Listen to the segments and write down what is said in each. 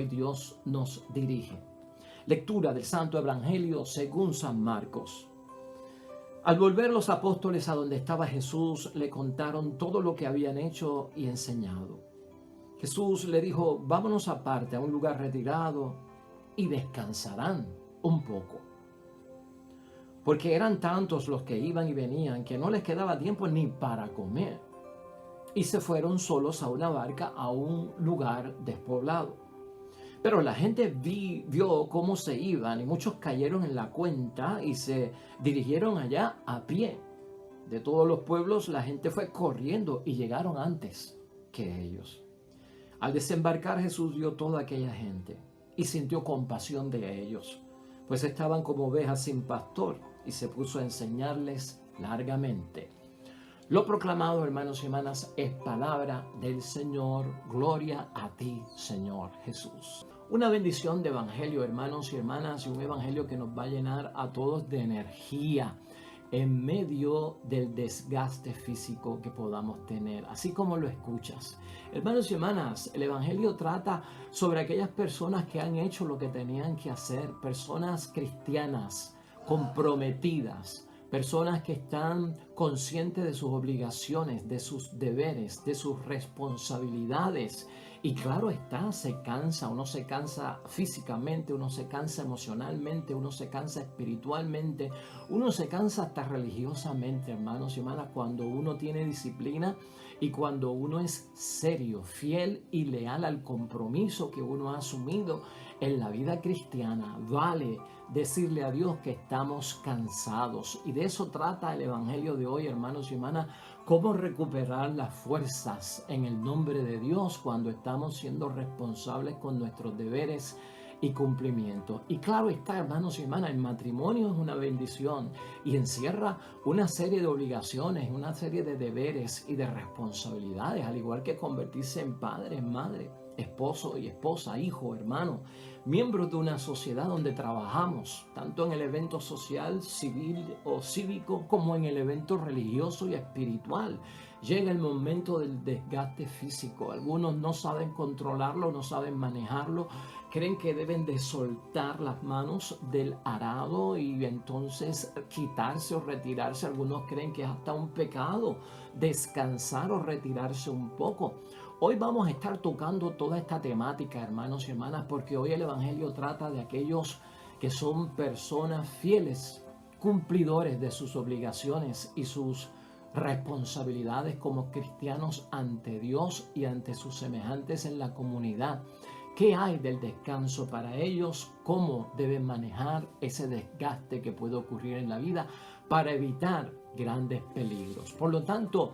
hoy Dios nos dirige. Lectura del Santo Evangelio según San Marcos. Al volver los apóstoles a donde estaba Jesús, le contaron todo lo que habían hecho y enseñado. Jesús le dijo: vámonos aparte a un lugar retirado y descansarán un poco. Porque eran tantos los que iban y venían que no les quedaba tiempo ni para comer. Y se fueron solos a una barca a un lugar despoblado. Pero la gente vio cómo se iban y muchos cayeron en la cuenta y se dirigieron allá a pie. De todos los pueblos la gente fue corriendo y llegaron antes que ellos. Al desembarcar, Jesús vio toda aquella gente y sintió compasión de ellos, pues estaban como ovejas sin pastor, y se puso a enseñarles largamente. Lo proclamado, hermanos y hermanas, es palabra del Señor. Gloria a ti, Señor Jesús. Una bendición de evangelio, hermanos y hermanas, y un evangelio que nos va a llenar a todos de energía en medio del desgaste físico que podamos tener, así como lo escuchas. Hermanos y hermanas, el evangelio trata sobre aquellas personas que han hecho lo que tenían que hacer, personas cristianas comprometidas, personas que están conscientes de sus obligaciones, de sus deberes, de sus responsabilidades. Y claro está, uno se cansa físicamente, uno se cansa emocionalmente, uno se cansa espiritualmente, uno se cansa hasta religiosamente, hermanos y hermanas, cuando uno tiene disciplina y cuando uno es serio, fiel y leal al compromiso que uno ha asumido en la vida cristiana. Vale decirle a Dios que estamos cansados, y de eso trata el evangelio de hoy, hermanos y hermanas, cómo recuperar las fuerzas en el nombre de Dios cuando estamos siendo responsables con nuestros deberes y cumplimientos. Y claro está, hermanos y hermanas, el matrimonio es una bendición y encierra una serie de obligaciones, una serie de deberes y de responsabilidades, al igual que convertirse en padre, en madre, esposo y esposa, hijo, hermano, miembros de una sociedad donde trabajamos, tanto en el evento social, civil o cívico, como en el evento religioso y espiritual. Llega el momento del desgaste físico. Algunos no saben controlarlo, no saben manejarlo, creen que deben de soltar las manos del arado y entonces quitarse o retirarse. Algunos creen que es hasta un pecado descansar o retirarse un poco. Hoy vamos a estar tocando toda esta temática, hermanos y hermanas, porque hoy el evangelio trata de aquellos que son personas fieles, cumplidores de sus obligaciones y sus responsabilidades como cristianos ante Dios y ante sus semejantes en la comunidad. ¿Qué hay del descanso para ellos? ¿Cómo deben manejar ese desgaste que puede ocurrir en la vida para evitar grandes peligros? Por lo tanto,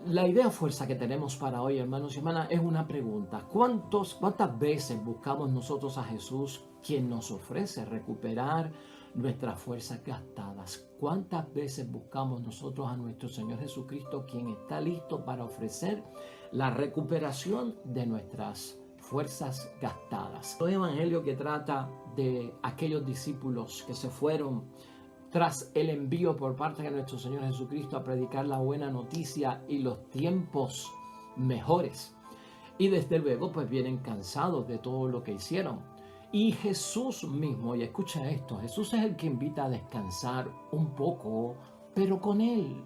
la idea fuerza que tenemos para hoy, hermanos y hermanas, es una pregunta. ¿Cuántas veces buscamos nosotros a Jesús, quien nos ofrece recuperar nuestras fuerzas gastadas? ¿Cuántas veces buscamos nosotros a nuestro Señor Jesucristo, quien está listo para ofrecer la recuperación de nuestras fuerzas gastadas? Un evangelio que trata de aquellos discípulos que se fueron tras el envío por parte de nuestro Señor Jesucristo a predicar la buena noticia y los tiempos mejores. Y desde luego pues vienen cansados de todo lo que hicieron. Y Jesús mismo, y escucha esto, Jesús es el que invita a descansar un poco, pero con Él.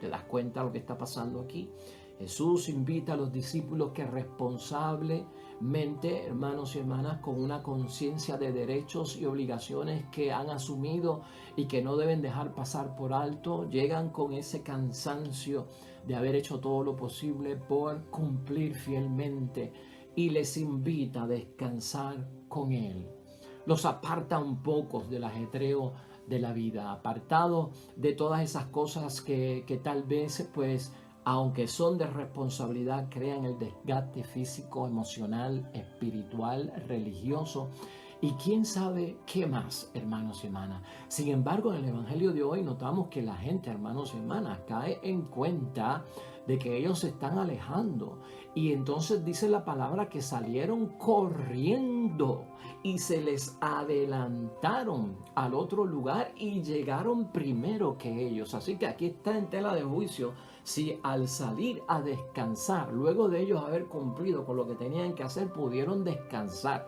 ¿Te das cuenta de lo que está pasando aquí? Jesús invita a los discípulos que responsablemente, hermanos y hermanas, con una conciencia de derechos y obligaciones que han asumido y que no deben dejar pasar por alto, llegan con ese cansancio de haber hecho todo lo posible por cumplir fielmente, y les invita a descansar con Él. Los aparta un poco del ajetreo de la vida, apartado de todas esas cosas que tal vez pues, aunque son de responsabilidad, crean el desgaste físico, emocional, espiritual, religioso y quién sabe qué más, hermanos y hermanas. Sin embargo, en el evangelio de hoy notamos que la gente, hermanos y hermanas, cae en cuenta de que ellos se están alejando, y entonces dice la palabra que salieron corriendo y se les adelantaron al otro lugar y llegaron primero que ellos. Así que aquí está en tela de juicio si al salir a descansar, luego de ellos haber cumplido con lo que tenían que hacer, pudieron descansar.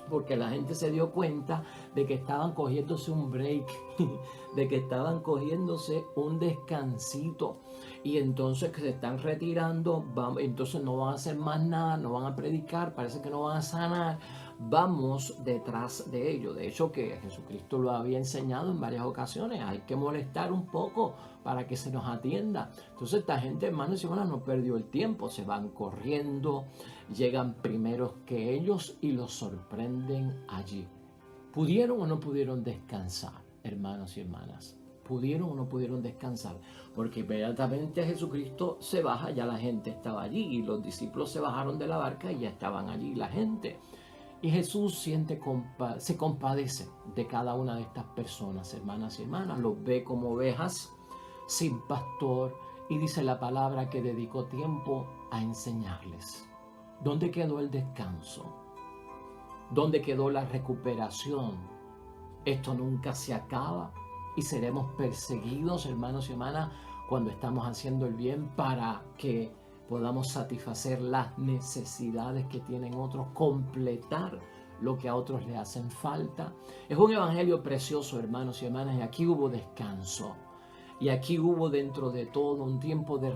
Porque la gente se dio cuenta de que estaban cogiéndose un break, de que estaban cogiéndose un descansito. Y entonces que se están retirando, entonces no van a hacer más nada, no van a predicar, parece que no van a sanar. Vamos detrás de ello. De hecho, que Jesucristo lo había enseñado en varias ocasiones. Hay que molestar un poco para que se nos atienda. Entonces esta gente, hermanos y hermanas, no perdió el tiempo. Se van corriendo, llegan primeros que ellos y los sorprenden allí. ¿Pudieron o no pudieron descansar, hermanos y hermanas? ¿Pudieron o no pudieron descansar? Porque inmediatamente Jesucristo se baja, ya la gente estaba allí y los discípulos se bajaron de la barca y ya estaban allí la gente. Y Jesús se compadece de cada una de estas personas, hermanas y hermanas. Los ve como ovejas sin pastor y dice la palabra que dedicó tiempo a enseñarles. ¿Dónde quedó el descanso? ¿Dónde quedó la recuperación? Esto nunca se acaba y seremos perseguidos, hermanos y hermanas, cuando estamos haciendo el bien para que podamos satisfacer las necesidades que tienen otros, completar lo que a otros le hacen falta. Es un evangelio precioso, hermanos y hermanas, y aquí hubo descanso. Y aquí hubo dentro de todo un tiempo de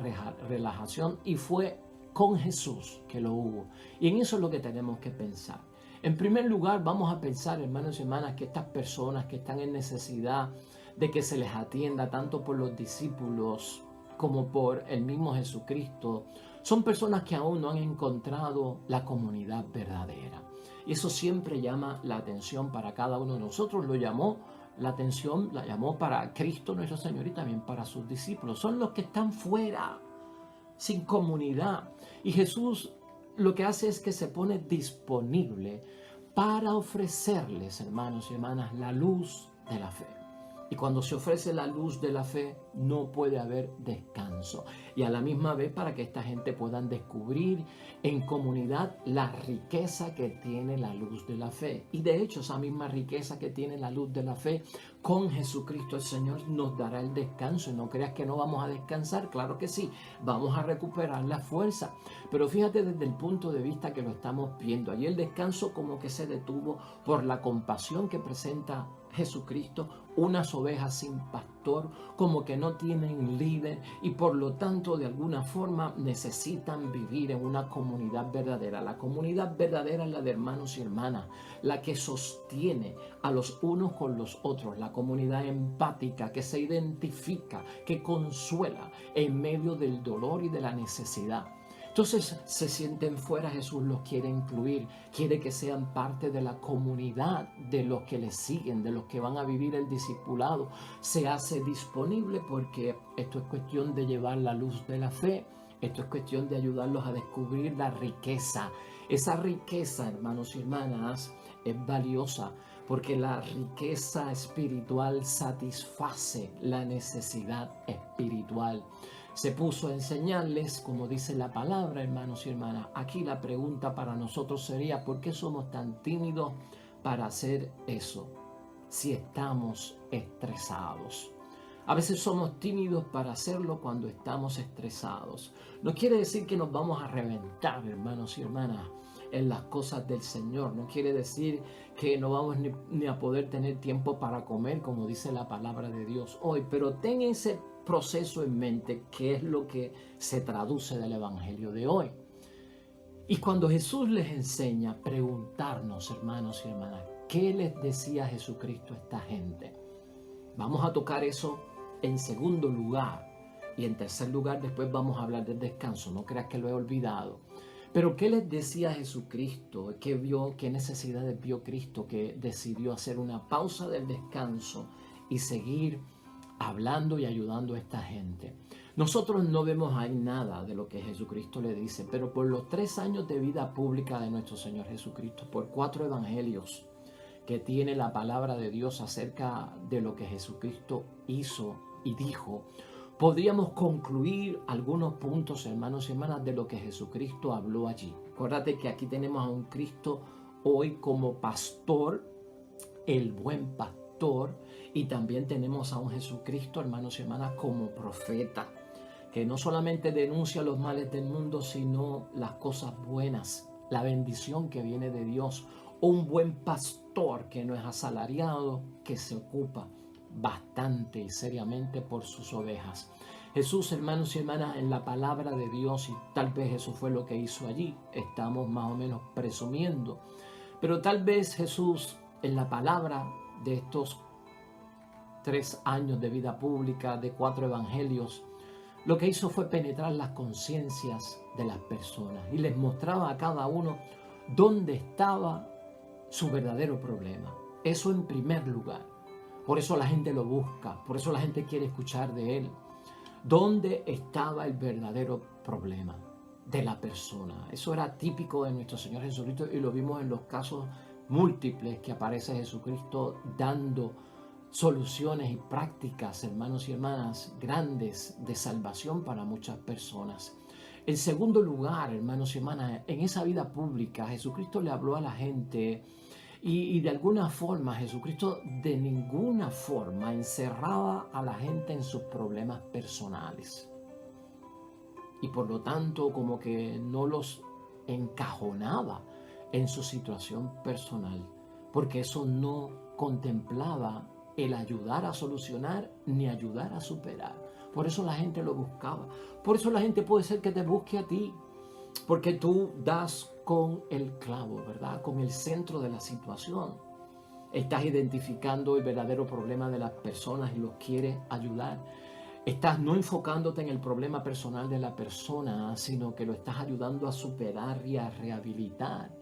relajación y fue con Jesús que lo hubo. Y en eso es lo que tenemos que pensar. En primer lugar, vamos a pensar, hermanos y hermanas, que estas personas que están en necesidad de que se les atienda tanto por los discípulos como por el mismo Jesucristo, son personas que aún no han encontrado la comunidad verdadera. Y eso siempre llama la atención para cada uno de nosotros. Lo llamó la atención, la llamó para Cristo nuestro Señor y también para sus discípulos. Son los que están fuera, sin comunidad. Y Jesús lo que hace es que se pone disponible para ofrecerles, hermanos y hermanas, la luz de la fe. Y cuando se ofrece la luz de la fe, no puede haber descanso. Y a la misma vez para que esta gente puedan descubrir en comunidad la riqueza que tiene la luz de la fe. Y de hecho, esa misma riqueza que tiene la luz de la fe, con Jesucristo el Señor nos dará el descanso. Y no creas que no vamos a descansar, claro que sí, vamos a recuperar la fuerza. Pero fíjate desde el punto de vista que lo estamos viendo. Allí el descanso como que se detuvo por la compasión que presenta Jesucristo, unas ovejas sin pastor, como que no tienen líder y por lo tanto de alguna forma necesitan vivir en una comunidad verdadera. La comunidad verdadera es la de hermanos y hermanas, la que sostiene a los unos con los otros, la comunidad empática que se identifica, que consuela en medio del dolor y de la necesidad. Entonces se sienten fuera, Jesús los quiere incluir, quiere que sean parte de la comunidad de los que le siguen, de los que van a vivir el discipulado. Se hace disponible porque esto es cuestión de llevar la luz de la fe, esto es cuestión de ayudarlos a descubrir la riqueza. Esa riqueza, hermanos y hermanas, es valiosa porque la riqueza espiritual satisface la necesidad espiritual. Se puso a enseñarles, como dice la palabra, hermanos y hermanas. Aquí la pregunta para nosotros sería, ¿por qué somos tan tímidos para hacer eso si estamos estresados? A veces somos tímidos para hacerlo cuando estamos estresados. No quiere decir que nos vamos a reventar, hermanos y hermanas, en las cosas del Señor. No quiere decir que no vamos ni a poder tener tiempo para comer, como dice la palabra de Dios hoy. Pero ten ese proceso en mente, que es lo que se traduce del Evangelio de hoy. Y cuando Jesús les enseña, preguntarnos, hermanos y hermanas, ¿qué les decía Jesucristo a esta gente? Vamos a tocar eso en segundo lugar. Y en tercer lugar, después vamos a hablar del descanso. No creas que lo he olvidado. Pero ¿qué les decía Jesucristo? ¿Qué vio? ¿Qué necesidades vio Cristo que decidió hacer una pausa del descanso y seguir hablando y ayudando a esta gente? Nosotros no vemos ahí nada de lo que Jesucristo le dice, pero por los 3 años de vida pública de nuestro Señor Jesucristo, por 4 evangelios que tiene la palabra de Dios acerca de lo que Jesucristo hizo y dijo, podríamos concluir algunos puntos, hermanos y hermanas, de lo que Jesucristo habló allí. Acuérdate que aquí tenemos a un Cristo hoy como pastor, el buen pastor, y también tenemos a un Jesucristo, hermanos y hermanas, como profeta. que no solamente denuncia los males del mundo, sino las cosas buenas, la bendición que viene de Dios. Un buen pastor que no es asalariado, que se ocupa bastante y seriamente por sus ovejas. Jesús, hermanos y hermanas, en la palabra de Dios, y tal vez eso fue lo que hizo allí, estamos más o menos presumiendo, pero tal vez Jesús en la palabra de estos 3 años de vida pública, de 4 evangelios, lo que hizo fue penetrar las conciencias de las personas y les mostraba a cada uno dónde estaba su verdadero problema. Eso en primer lugar. Por eso la gente lo busca, por eso la gente quiere escuchar de él. ¿Dónde estaba el verdadero problema de la persona? Eso era típico de nuestro Señor Jesucristo y lo vimos en los casos múltiples que aparece Jesucristo dando soluciones y prácticas, hermanos y hermanas, grandes de salvación para muchas personas. En segundo lugar, hermanos y hermanas, en esa vida pública Jesucristo le habló a la gente y de alguna forma Jesucristo de ninguna forma encerraba a la gente en sus problemas personales. Y por lo tanto como que no los encajonaba en su situación personal, porque eso no contemplaba el ayudar a solucionar ni ayudar a superar. Por eso la gente lo buscaba. Por eso la gente puede ser que te busque a ti, porque tú das con el clavo, ¿verdad? Con el centro de la situación. Estás identificando el verdadero problema de las personas y los quieres ayudar. Estás no enfocándote en el problema personal de la persona, sino que lo estás ayudando a superar y a rehabilitar.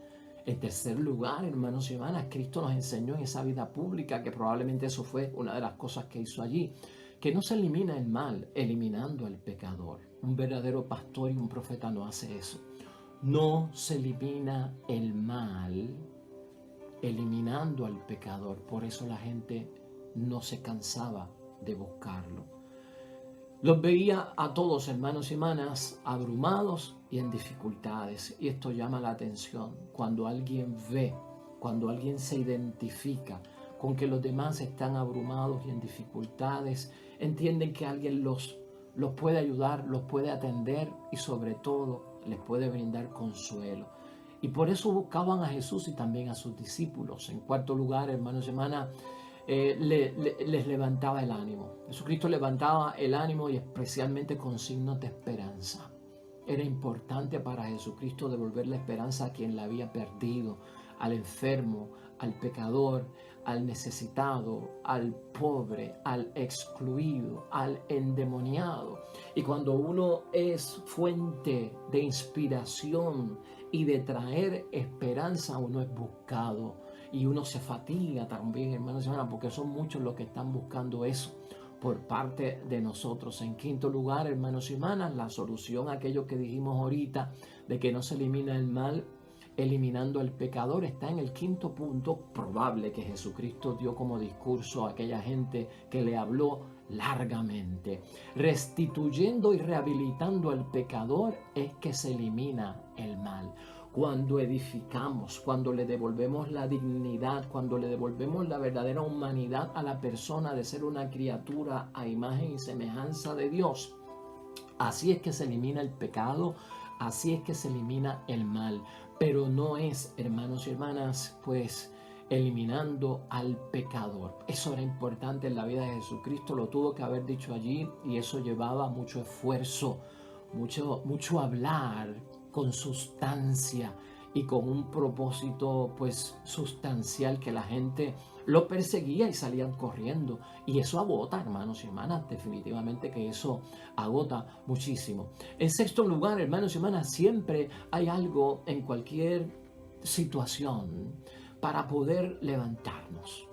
En tercer lugar, hermanos y hermanas, Cristo nos enseñó en esa vida pública, que probablemente eso fue una de las cosas que hizo allí, que no se elimina el mal eliminando al pecador. Un verdadero pastor y un profeta no hace eso. No se elimina el mal eliminando al pecador. Por eso la gente no se cansaba de buscarlo. Los veía a todos, hermanos y hermanas, abrumados y en dificultades. Y esto llama la atención. Cuando alguien ve, cuando alguien se identifica con que los demás están abrumados y en dificultades, entienden que alguien los puede ayudar, los puede atender y sobre todo les puede brindar consuelo. Y por eso buscaban a Jesús y también a sus discípulos. En cuarto lugar, hermanos y hermanas, les levantaba el ánimo. Jesucristo levantaba el ánimo y especialmente con signos de esperanza. Era importante para Jesucristo devolver la esperanza a quien la había perdido, al enfermo, al pecador, al necesitado, al pobre, al excluido, al endemoniado. Y cuando uno es fuente de inspiración y de traer esperanza, uno es buscado. Y uno se fatiga también, hermanos y hermanas, porque son muchos los que están buscando eso por parte de nosotros. En quinto lugar, hermanos y hermanas, la solución a aquello que dijimos ahorita, de que no se elimina el mal eliminando al pecador, está en el quinto punto probable que Jesucristo dio como discurso a aquella gente que le habló largamente. Restituyendo y rehabilitando al pecador es que se elimina el mal. Cuando edificamos, cuando le devolvemos la dignidad, cuando le devolvemos la verdadera humanidad a la persona de ser una criatura a imagen y semejanza de Dios, así es que se elimina el pecado, así es que se elimina el mal. Pero no es, hermanos y hermanas, pues eliminando al pecador. Eso era importante en la vida de Jesucristo, lo tuvo que haber dicho allí y eso llevaba mucho esfuerzo, mucho hablar con sustancia y con un propósito pues sustancial, que la gente lo perseguía y salían corriendo. Y eso agota, hermanos y hermanas, definitivamente que eso agota muchísimo. En sexto lugar, hermanos y hermanas, siempre hay algo en cualquier situación para poder levantarnos.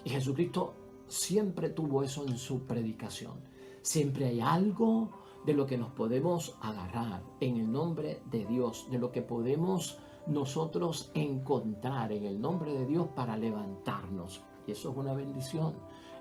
Y Jesucristo siempre tuvo eso en su predicación. Siempre hay algo de lo que nos podemos agarrar en el nombre de Dios, de lo que podemos nosotros encontrar en el nombre de Dios para levantarnos. Y eso es una bendición,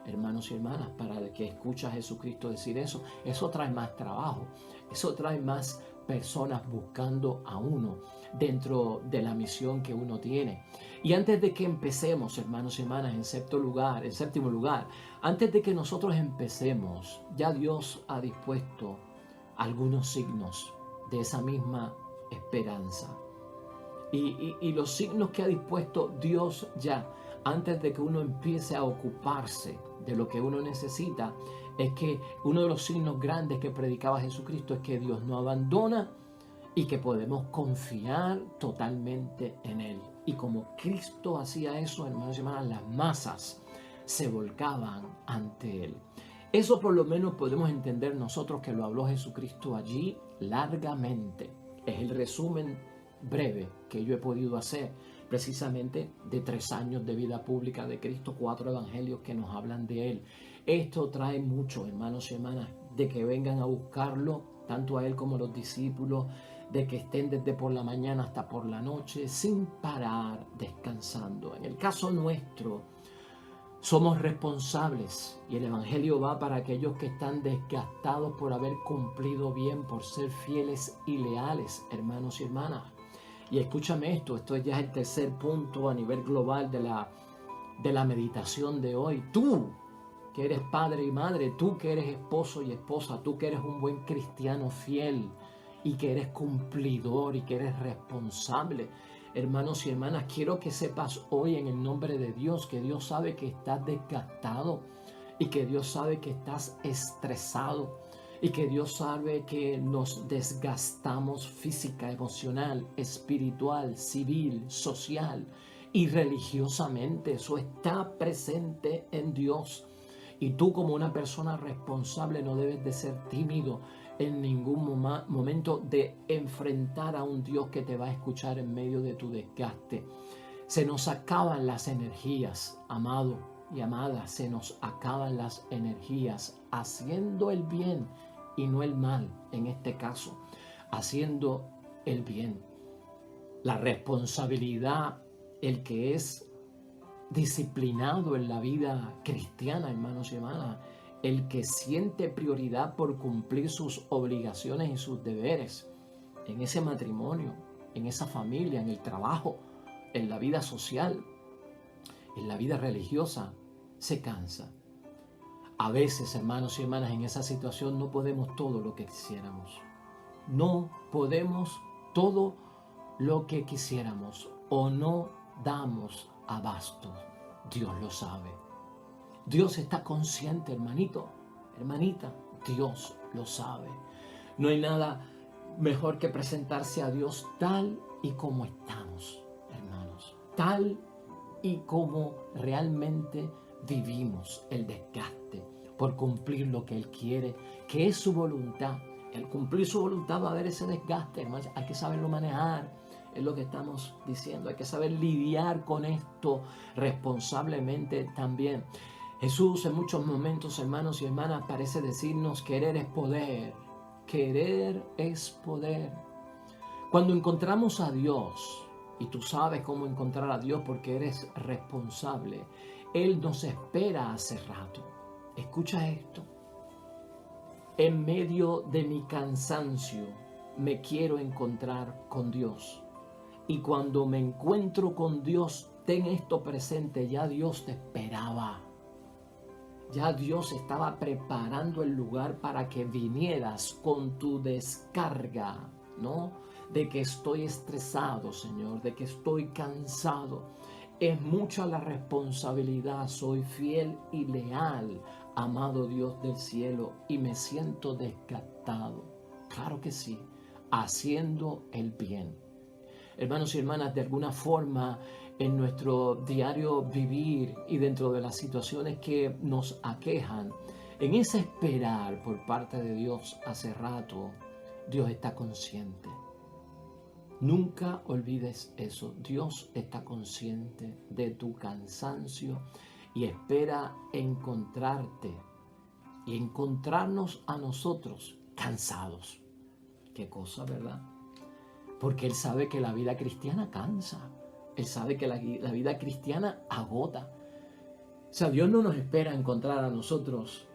hermanos y hermanas, para el que escucha a Jesucristo decir eso. Eso trae más trabajo, eso trae más personas buscando a uno dentro de la misión que uno tiene. Y antes de que empecemos, hermanos y hermanas, en séptimo lugar, antes de que nosotros empecemos, ya Dios ha dispuesto algunos signos de esa misma esperanza. Y los signos que ha dispuesto Dios ya antes de que uno empiece a ocuparse de lo que uno necesita, es que uno de los signos grandes que predicaba Jesucristo es que Dios no abandona y que podemos confiar totalmente en Él. Y como Cristo hacía eso, hermanos y hermanas, las masas se volcaban ante Él. Eso por lo menos podemos entender nosotros, que lo habló Jesucristo allí largamente. Es el resumen breve que yo he podido hacer precisamente de 3 años de vida pública de Cristo, 4 evangelios que nos hablan de Él. Esto trae mucho, hermanos y hermanas, de que vengan a buscarlo, tanto a Él como a los discípulos, de que estén desde por la mañana hasta por la noche, sin parar, descansando. En el caso nuestro, somos responsables y el evangelio va para aquellos que están desgastados por haber cumplido bien, por ser fieles y leales, hermanos y hermanas. Y escúchame esto ya es el tercer punto a nivel global de la meditación de hoy. Tú que eres padre y madre, tú que eres esposo y esposa, tú que eres un buen cristiano fiel y que eres cumplidor y que eres responsable. Hermanos y hermanas, quiero que sepas hoy en el nombre de Dios que Dios sabe que estás desgastado y que Dios sabe que estás estresado y que Dios sabe que nos desgastamos física, emocional, espiritual, civil, social y religiosamente. Eso está presente en Dios. Y tú, como una persona responsable, no debes de ser tímido en ningún momento de enfrentar a un Dios que te va a escuchar en medio de tu desgaste. Se nos acaban las energías, amado y amada, se nos acaban las energías haciendo el bien y no el mal, en este caso, haciendo el bien. La responsabilidad, el que es disciplinado en la vida cristiana, hermanos y hermanas, el que siente prioridad por cumplir sus obligaciones y sus deberes en ese matrimonio, en esa familia, en el trabajo, en la vida social, en la vida religiosa, se cansa. A veces, hermanos y hermanas, en esa situación no podemos todo lo que quisiéramos. No podemos todo lo que quisiéramos o no damos abasto. Dios lo sabe. Dios está consciente, hermanito, hermanita. Dios lo sabe. No hay nada mejor que presentarse a Dios tal y como estamos, hermanos. Tal y como realmente vivimos el desgaste por cumplir lo que Él quiere, que es su voluntad. El cumplir su voluntad va a haber ese desgaste, hermanos. Hay que saberlo manejar. Es lo que estamos diciendo. Hay que saber lidiar con esto responsablemente también. Jesús en muchos momentos, hermanos y hermanas, parece decirnos: querer es poder. Querer es poder. Cuando encontramos a Dios, y tú sabes cómo encontrar a Dios porque eres responsable, Él nos espera hace rato. Escucha esto. En medio de mi cansancio, me quiero encontrar con Dios. Y cuando me encuentro con Dios, ten esto presente: ya Dios te esperaba. Ya Dios estaba preparando el lugar para que vinieras con tu descarga, ¿no? De que estoy estresado, Señor, de que estoy cansado. Es mucha la responsabilidad, soy fiel y leal, amado Dios del cielo, y me siento desgastado. Claro que sí, haciendo el bien. Hermanos y hermanas, de alguna forma en nuestro diario vivir y dentro de las situaciones que nos aquejan, en ese esperar por parte de Dios hace rato, Dios está consciente. Nunca olvides eso. Dios está consciente de tu cansancio y espera encontrarte y encontrarnos a nosotros cansados. Qué cosa, ¿verdad? Porque Él sabe que la vida cristiana cansa. Él sabe que la vida cristiana agota. O sea, Dios no nos espera encontrar a nosotros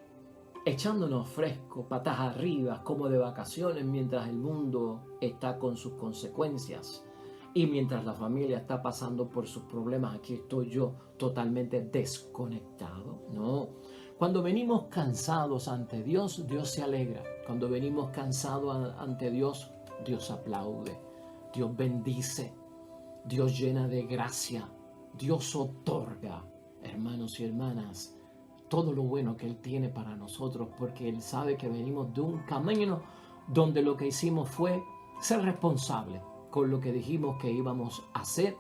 echándonos fresco, patas arriba, como de vacaciones, mientras el mundo está con sus consecuencias y mientras la familia está pasando por sus problemas. Aquí estoy yo totalmente desconectado. No. Cuando venimos cansados ante Dios, Dios se alegra. Cuando venimos cansados ante Dios, Dios aplaude, Dios bendice, Dios llena de gracia, Dios otorga, hermanos y hermanas, todo lo bueno que Él tiene para nosotros, porque Él sabe que venimos de un camino donde lo que hicimos fue ser responsables con lo que dijimos que íbamos a hacer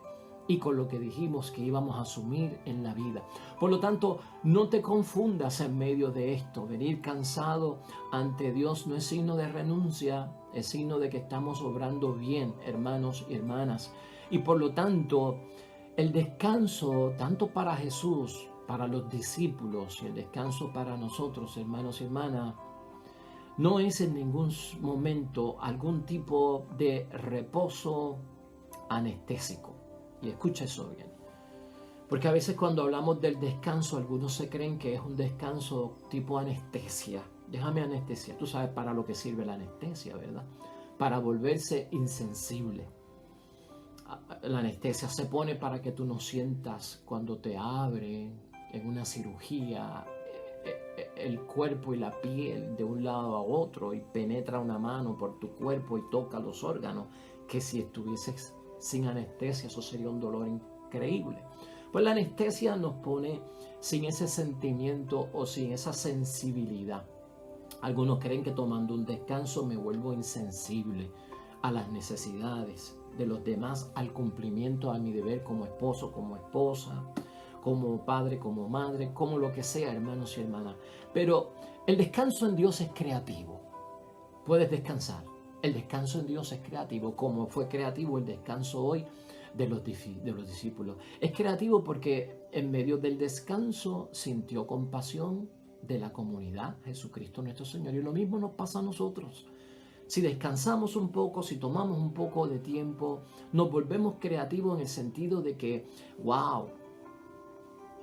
y con lo que dijimos que íbamos a asumir en la vida. Por lo tanto, no te confundas en medio de esto. Venir cansado ante Dios no es signo de renuncia, es signo de que estamos obrando bien, hermanos y hermanas. Y por lo tanto, el descanso, tanto para Jesús, para los discípulos, y el descanso para nosotros, hermanos y hermanas, no es en ningún momento algún tipo de reposo anestésico. Y escucha eso bien. Porque a veces cuando hablamos del descanso, algunos se creen que es un descanso tipo anestesia. Déjame anestesia. Tú sabes para lo que sirve la anestesia, ¿verdad? Para volverse insensible. La anestesia se pone para que tú no sientas cuando te abren en una cirugía el cuerpo y la piel de un lado a otro y penetra una mano por tu cuerpo y toca los órganos, que si estuvieses sin anestesia eso sería un dolor increíble. Pues la anestesia nos pone sin ese sentimiento o sin esa sensibilidad. Algunos creen que tomando un descanso me vuelvo insensible a las necesidades de los demás, al cumplimiento a mi deber como esposo, como esposa, como padre, como madre, como lo que sea, hermanos y hermanas. Pero el descanso en Dios es creativo. Puedes descansar. El descanso en Dios es creativo, como fue creativo el descanso hoy de los discípulos. Es creativo porque en medio del descanso sintió compasión de la comunidad, Jesucristo nuestro Señor. Y lo mismo nos pasa a nosotros. Si descansamos un poco, si tomamos un poco de tiempo, nos volvemos creativos en el sentido de que, wow,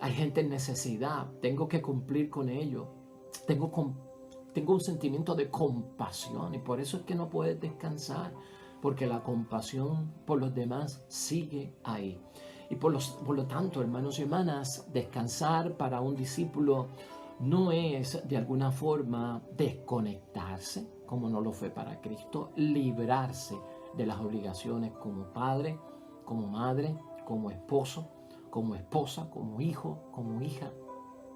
hay gente en necesidad, tengo que cumplir con ello, tengo un sentimiento de compasión y por eso es que no puedes descansar, porque la compasión por los demás sigue ahí. Y por lo tanto, hermanos y hermanas, descansar para un discípulo no es de alguna forma desconectarse, como no lo fue para Cristo, librarse de las obligaciones como padre, como madre, como esposo, como esposa, como hijo, como hija,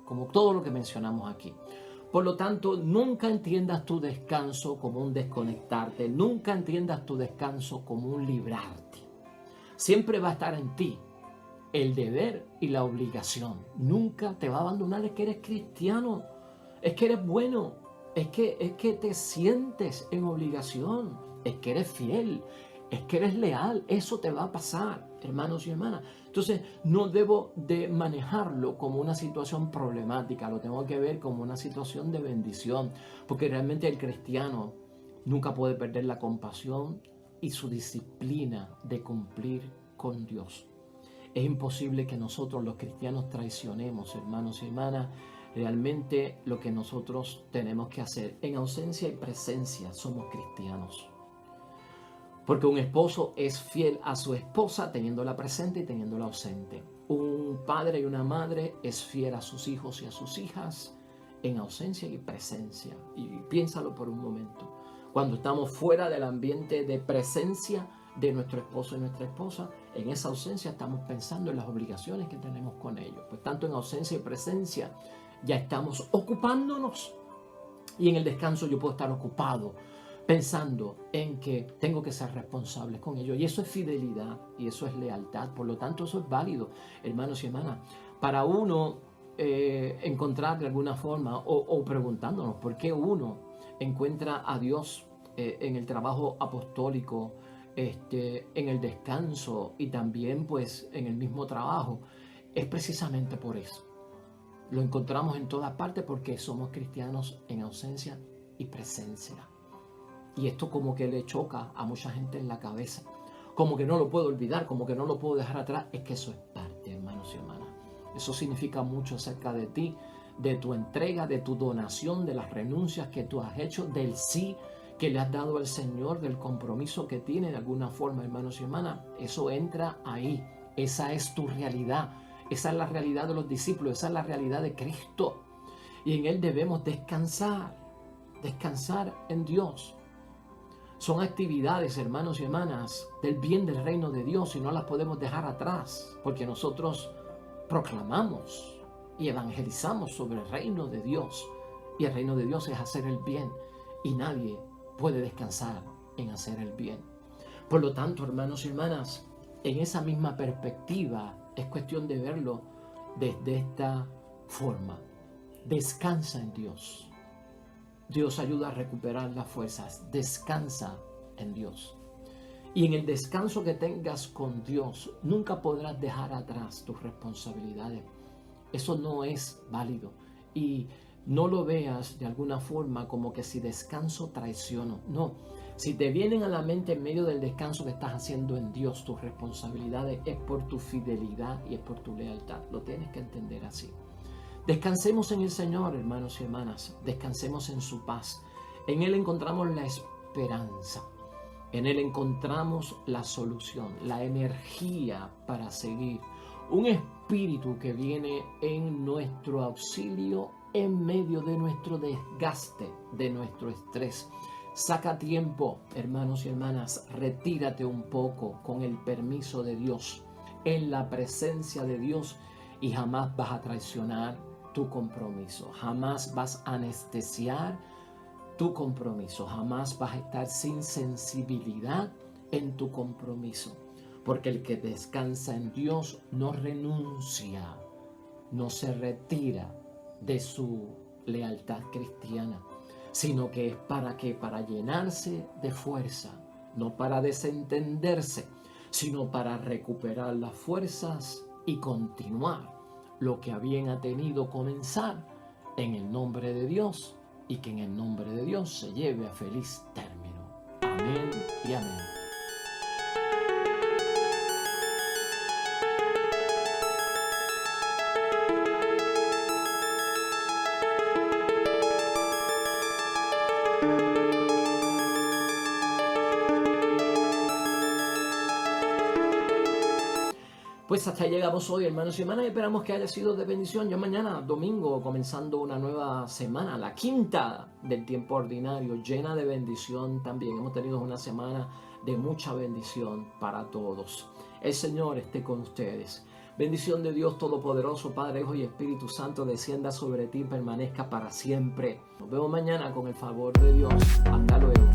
como todo lo que mencionamos aquí. Por lo tanto, nunca entiendas tu descanso como un desconectarte, nunca entiendas tu descanso como un librarte. Siempre va a estar en ti el deber y la obligación. Nunca te va a abandonar, es que eres cristiano, es que eres bueno, es que te sientes en obligación, es que eres fiel, es que eres leal. Eso te va a pasar, hermanos y hermanas. Entonces no debo de manejarlo como una situación problemática, lo tengo que ver como una situación de bendición, porque realmente el cristiano nunca puede perder la compasión y su disciplina de cumplir con Dios. Es imposible que nosotros los cristianos traicionemos, hermanos y hermanas, realmente lo que nosotros tenemos que hacer. En ausencia y presencia somos cristianos. Porque un esposo es fiel a su esposa teniéndola presente y teniéndola ausente. Un padre y una madre es fiel a sus hijos y a sus hijas en ausencia y presencia. Y piénsalo por un momento. Cuando estamos fuera del ambiente de presencia de nuestro esposo y nuestra esposa, en esa ausencia estamos pensando en las obligaciones que tenemos con ellos. Pues tanto en ausencia y presencia ya estamos ocupándonos. Y en el descanso yo puedo estar ocupado pensando en que tengo que ser responsable con ellos. Y eso es fidelidad y eso es lealtad. Por lo tanto, eso es válido, hermanos y hermanas. Para uno encontrar de alguna forma o preguntándonos por qué uno encuentra a Dios en el trabajo apostólico, en el descanso y también pues en el mismo trabajo, es precisamente por eso. Lo encontramos en todas partes porque somos cristianos en ausencia y presencia. Y esto como que le choca a mucha gente en la cabeza. Como que no lo puedo olvidar, como que no lo puedo dejar atrás. Es que eso es parte, hermanos y hermanas. Eso significa mucho acerca de ti, de tu entrega, de tu donación, de las renuncias que tú has hecho, del sí que le has dado al Señor, del compromiso que tiene de alguna forma, hermanos y hermanas. Eso entra ahí. Esa es tu realidad. Esa es la realidad de los discípulos. Esa es la realidad de Cristo. Y en Él debemos descansar. Descansar en Dios. Son actividades, hermanos y hermanas, del bien del reino de Dios y no las podemos dejar atrás, porque nosotros proclamamos y evangelizamos sobre el reino de Dios. Y el reino de Dios es hacer el bien y nadie puede descansar en hacer el bien. Por lo tanto, hermanos y hermanas, en esa misma perspectiva es cuestión de verlo desde esta forma. Descansa en Dios. Dios ayuda a recuperar las fuerzas. Descansa en Dios. Y en el descanso que tengas con Dios, nunca podrás dejar atrás tus responsabilidades. Eso no es válido. Y no lo veas de alguna forma como que si descanso traiciono. No. Si te vienen a la mente en medio del descanso que estás haciendo en Dios, tus responsabilidades es por tu fidelidad y es por tu lealtad. Lo tienes que entender así. Descansemos en el Señor, hermanos y hermanas. Descansemos en su paz. En Él encontramos la esperanza. En Él encontramos la solución, la energía para seguir. Un espíritu que viene en nuestro auxilio en medio de nuestro desgaste, de nuestro estrés. Saca tiempo, hermanos y hermanas. Retírate un poco con el permiso de Dios, en la presencia de Dios, y jamás vas a traicionar tu compromiso, jamás vas a anestesiar tu compromiso, jamás vas a estar sin sensibilidad en tu compromiso, porque el que descansa en Dios no renuncia, no se retira de su lealtad cristiana, sino que es para qué, para llenarse de fuerza, no para desentenderse, sino para recuperar las fuerzas y continuar lo que habían a tenido comenzar en el nombre de Dios, y que en el nombre de Dios se lleve a feliz término. Amén y amén. Pues hasta ahí llegamos hoy, hermanos y hermanas, y esperamos que haya sido de bendición. Ya mañana, domingo, comenzando una nueva semana, la quinta del tiempo ordinario, llena de bendición también. Hemos tenido una semana de mucha bendición para todos. El Señor esté con ustedes. Bendición de Dios Todopoderoso, Padre, Hijo y Espíritu Santo, descienda sobre ti y permanezca para siempre. Nos vemos mañana con el favor de Dios. Hasta luego.